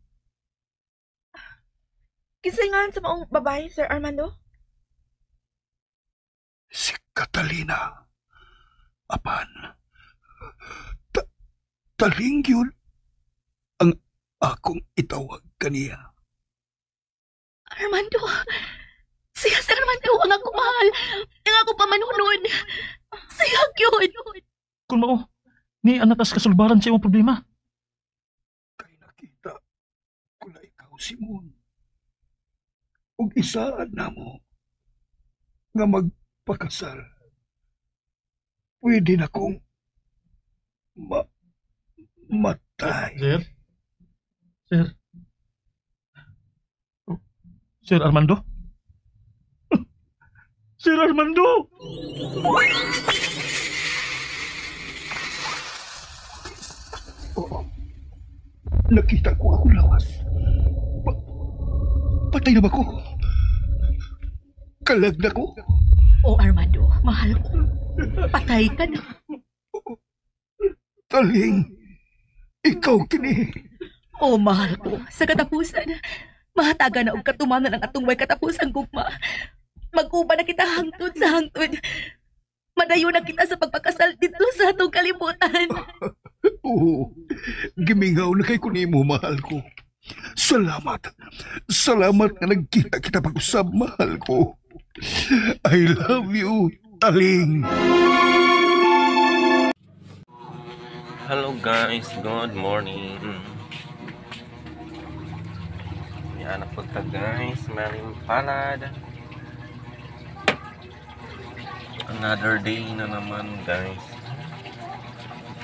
Kisingan sa maong babae, Sir Armando? Si Catalina. Apan, taling yun ang akong itawag kaniya. Armando, siya si Armando ang ako mahal. Ang ako pamanunod. Siya yun. Kung mao, ni anatas kasulbaran sa iyong problema. Kay nakita ko na ikaw, Simon. Ug isaan na mo nga magpakasal. Pwede na kong matay. Sir? Sir Armando? Sir Armando! nakita ko ako lawas. Patay na ba ko? Kalag na ko? O Armando, mahal ko. Patay ka na. Taling, ikaw kini. O mahal ko, sa katapusan, mahataga na og katumanan ang atong may katapusan gugma. Mag-uba na kita hangtod sa hangtod. Madayo na kita sa pagpakasal dito sa atong kalibutan. Oo, gimingaw na kay kunimo, mahal ko. Salamat. Salamat na nagkita kita pag-usab, mahal ko. I love you, Taling. Hello guys, good morning. Yan na po ta guys, maling palad. Another day na naman guys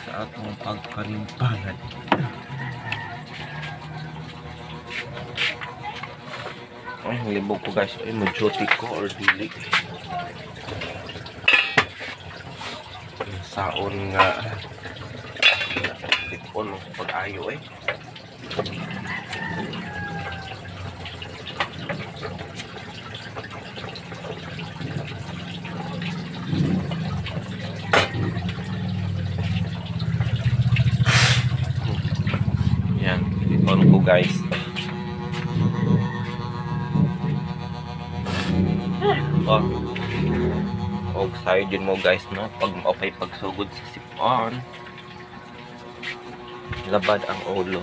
sa atong pagkalimpalad. Ay, libog ko guys. Ay, mag-duty ko or dili. Saon nga tipon pag-ayo eh. Yan, tipon ko guys. Og sayo din mo guys no, pag maopay pagsugod sa sipon, labad ang ulo.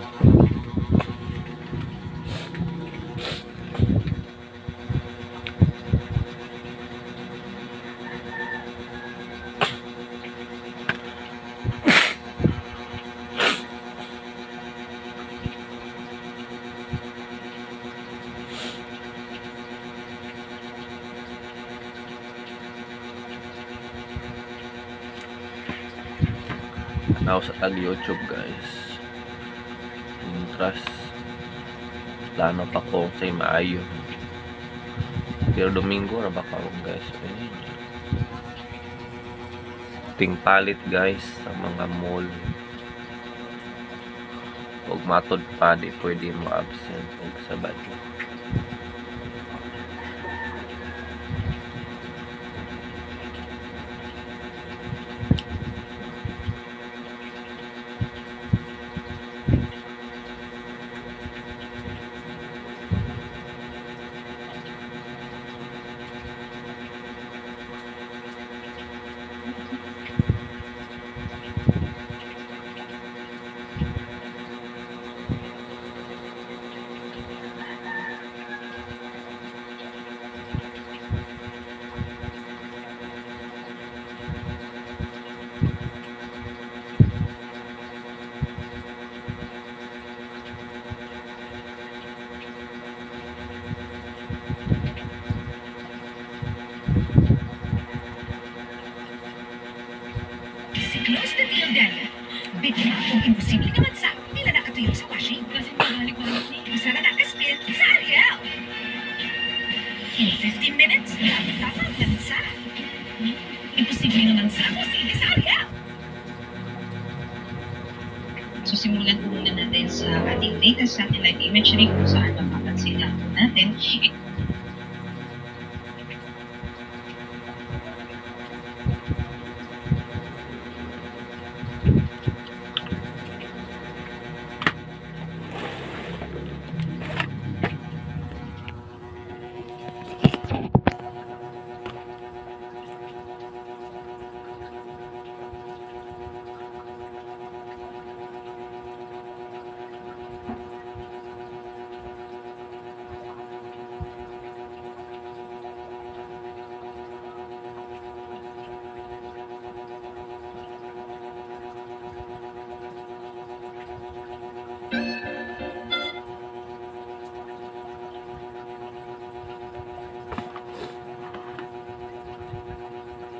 Now sa tag YouTube guys, intras plano pa ko sa maayo, pero Domingo na ba karon guys. Ting palit guys sa mga mall, og matod pa di pwede mo absent og Sabado. Close the deal, Delia. Bitin akong imposible naman sa nila nakatuyo sa washing. Kasi mabalik-balik niya. Isa na nakaspin sa Ariel. In 15 minutes, tama ang lansa. Imposible naman sa si Ariel. So simulan ko muna natin sa ating latest satellite imagery kung saan mapapansin natin.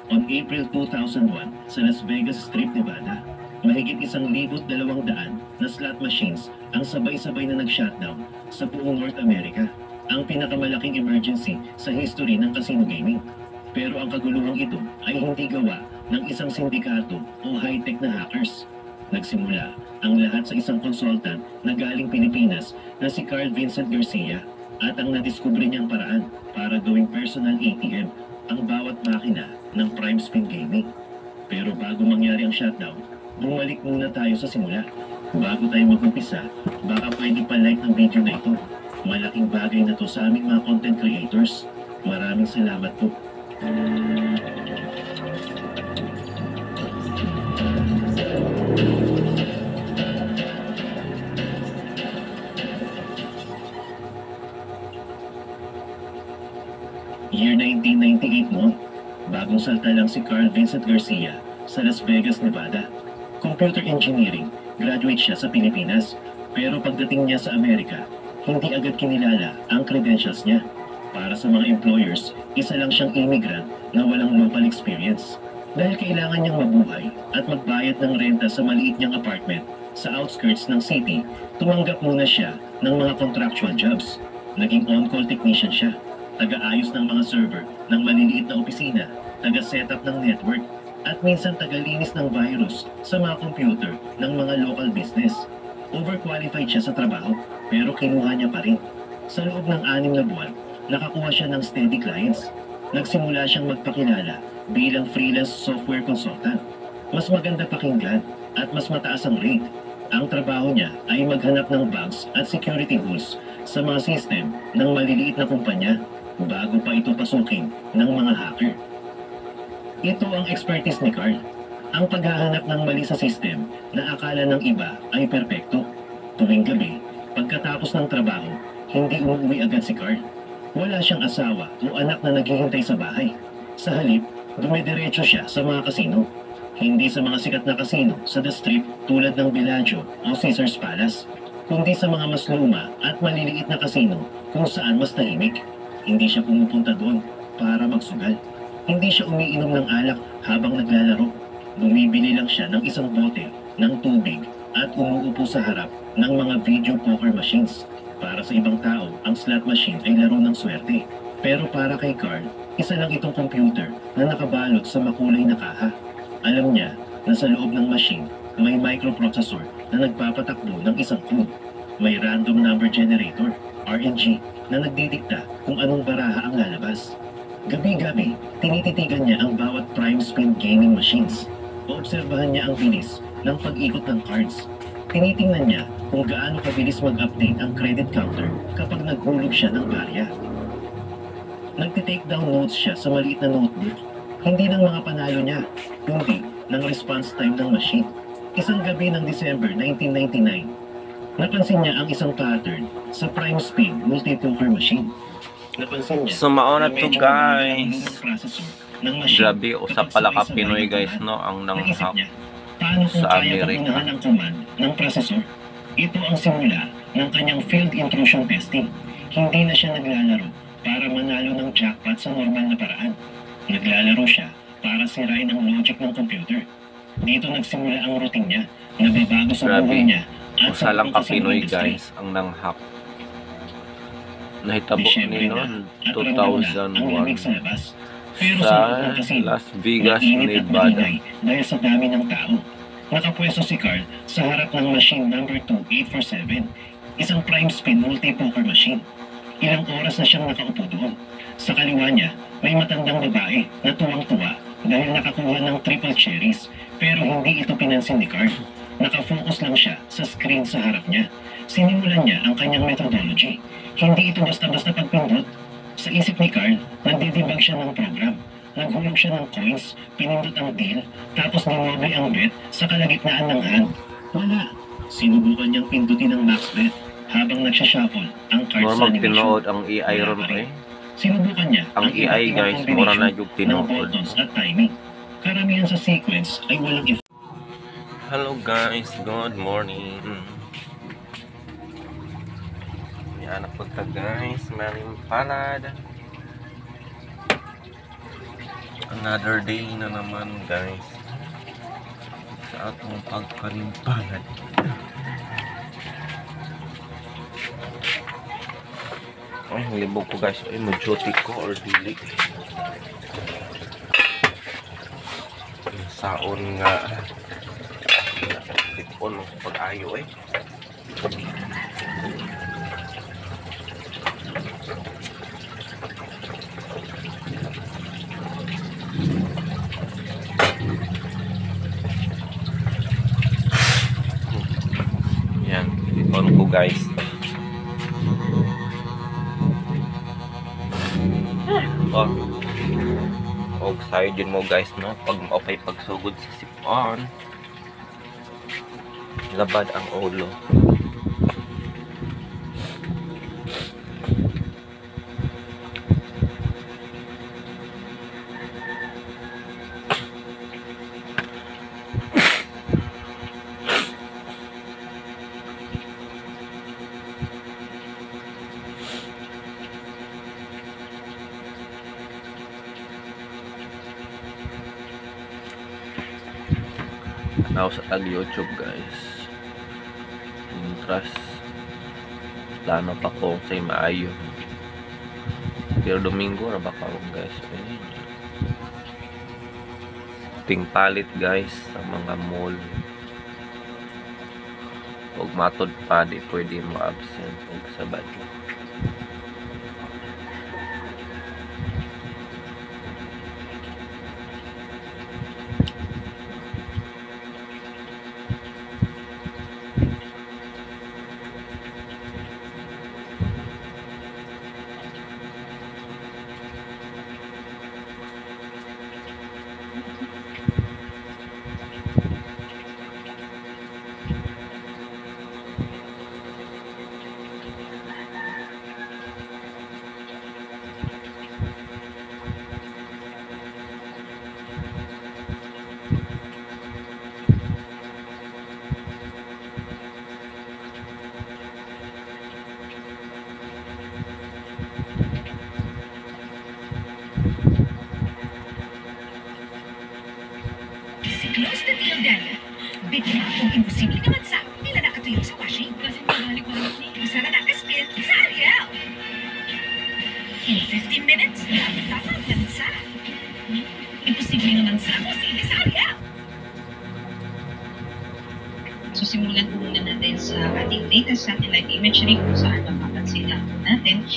On April 2001, sa Las Vegas Strip, Nevada, mahigit 1,200 na slot machines ang sabay-sabay na nag-shutdown sa buong North America, ang pinakamalaking emergency sa history ng casino gaming. Pero ang kaguluhang ito ay hindi gawa ng isang sindikato o high-tech na hackers. Nagsimula ang lahat sa isang consultant na galing Pilipinas na si Carl Vincent Garcia at ang nadiskubre niyang paraan para gawing personal ATM ang bawat makina ng Prime Spin Gaming. Pero bago mangyari ang shutdown, bumalik muna tayo sa simula. Bago tayo mag-umpisa, baka pwede pa-like ang video na ito. Malaking bagay na to sa aming mga content creators. Maraming salamat po. Year 1998 noon, bagong salta lang si Carl Vincent Garcia sa Las Vegas, Nevada. Computer engineering, graduate siya sa Pilipinas. Pero pagdating niya sa Amerika, hindi agad kinilala ang credentials niya. Para sa mga employers, isa lang siyang immigrant na walang local experience. Dahil kailangan niyang mabuhay at magbayad ng renta sa maliit niyang apartment sa outskirts ng city, tumanggap muna siya ng mga contractual jobs. Naging on-call technician siya, taga-ayos ng mga server ng maliliit na opisina, taga-setup ng network, at minsan taga-linis ng virus sa mga computer ng mga local business. Overqualified siya sa trabaho, pero kinuha niya pa rin. Sa loob ng 6 na buwan, nakakuha siya ng steady clients. Nagsimula siyang magpakilala bilang freelance software consultant. Mas maganda pakinggan at mas mataas ang rate. Ang trabaho niya ay maghanap ng bugs at security holes sa mga system ng maliliit na kumpanya bago pa ito pasukin ng mga hacker. Ito ang expertise ni Carl. Ang paghahanap ng mali sa system na akala ng iba ay perpekto. Tuwing gabi, pagkatapos ng trabaho, hindi umuwi agad si Carl. Wala siyang asawa o anak na naghihintay sa bahay. Sa halip, dumidiretso siya sa mga kasino. Hindi sa mga sikat na kasino sa The Strip tulad ng Bellagio o Caesars Palace, kundi sa mga mas luma at maliliit na kasino kung saan mas tahimik. Hindi siya pumupunta doon para magsugal. Hindi siya umiinom ng alak habang naglalaro. Bumibili lang siya ng isang bote ng tubig at umuupo sa harap ng mga video poker machines. Para sa ibang tao, ang slot machine ay laro ng swerte. Pero para kay Carl, isa lang itong computer na nakabalot sa makulay na kaha. Alam niya na sa loob ng machine, may microprocessor na nagpapatakbo ng isang code. May random number generator, RNG, na nagdidikta kung anong baraha ang lalabas. Gabi-gabi, tinititigan niya ang bawat Prime Spin gaming machines. Oobserbahan niya ang bilis ng pag-ikot ng cards. Tinitingnan niya kung gaano kabilis mag-update ang credit counter kapag naghulog siya ng barya. Nagtitake down notes siya sa maliit na notebook. Hindi ng mga panalo niya, kundi ng response time ng machine. Isang gabi ng December 1999, napansin niya ang isang pattern sa Prime Spin multi-poker machine. Napansin niya Sumaon na na to medyo guys. ng processor ng machine. Grabe, usap pala ka Pinoy guys, no? Ang Naisip nanghap niya, paano kung sa kaya Amerika. pagunahan ang command ng processor? Ito ang simula ng kanyang field intrusion testing. Hindi na siya naglalaro para manalo ng jackpot sa normal na paraan. Naglalaro siya para sirain ang logic ng computer. Dito nagsimula ang routine niya na babago sa Grabe. buhay niya at Usa lang buong ka Pinoy industry. guys, ang nanghap. Nahitabo Disyembre ni na noon, at ramdam na ang lamig sa 2001 labas. Pero sa loob ng casino, Las Vegas, mainit at Nevada. maingay dahil sa dami ng tao. Nakapwesto si Carl sa harap ng machine number 2847, isang Prime Spin multi-poker machine. Ilang oras na siyang nakaupo doon. Sa kaliwa niya, may matandang babae na tuwang-tuwa dahil nakakuha ng triple cherries, pero hindi ito pinansin ni Carl. Nakafocus lang siya sa screen sa harap niya. Sinimulan niya ang kanyang methodology. Hindi ito basta-basta pagpindot. Sa isip ni Carl, nagdidibag siya ng program. Naghulog siya ng coins, pinindot ang deal, tapos ninoble ang bet sa kalagitnaan ng hand. Wala. Sinubukan niyang pindutin ang max bet habang nagsha-shuffle ang cards sa Normal animation. tinood ang AI Wala ron pa rin. eh. Sinubukan niya Ang iba't AI ibang guys, mura na combination yung ng tinood. buttons at timing. Karamihan sa sequence ay walang Hello guys, good morning. Yan na po ta guys, maring palad. Another day na naman guys sa atong pagkarimpalad. Ay, libog ko guys. Ay, mo-duty ko or dili. Saon nga. cellphone mo pag-ayo eh. Yan, on ko guys. Oh. Og sayo din mo guys no, pag maopay pagsugod sa sipon. Labad ang ulo. Now sa tag YouTube guys. Intras. Plano pa ko sa maayo. Pero Domingo ra ba karon guys. Ting palit guys sa mga mall. Og matod pa di pwede mo absent og Sabado. Close the deal, Della. Bigla kung imposible naman sa nila nakatuyo sa washing. Kasi mabalik-balik ni isa na nakaspin sa Ariel. In 15 minutes, tama naman sa. Imposible naman sa posible sa Ariel. So simulan po muna natin sa ating latest satellite imagery kung saan mapapansin natin.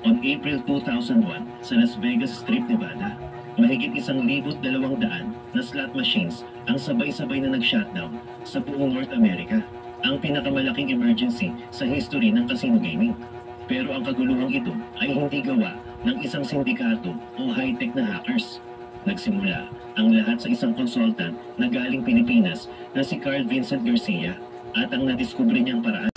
On April 2001, sa Las Vegas Strip, Nevada, mahigit 1,200 na slot machines ang sabay-sabay na nag-shutdown sa buong North America. Ang pinakamalaking emergency sa history ng casino gaming. Pero ang kaguluhang ito ay hindi gawa ng isang sindikato o high-tech na hackers. Nagsimula ang lahat sa isang consultant na galing Pilipinas na si Carl Vincent Garcia at ang nadiskubre niyang paraan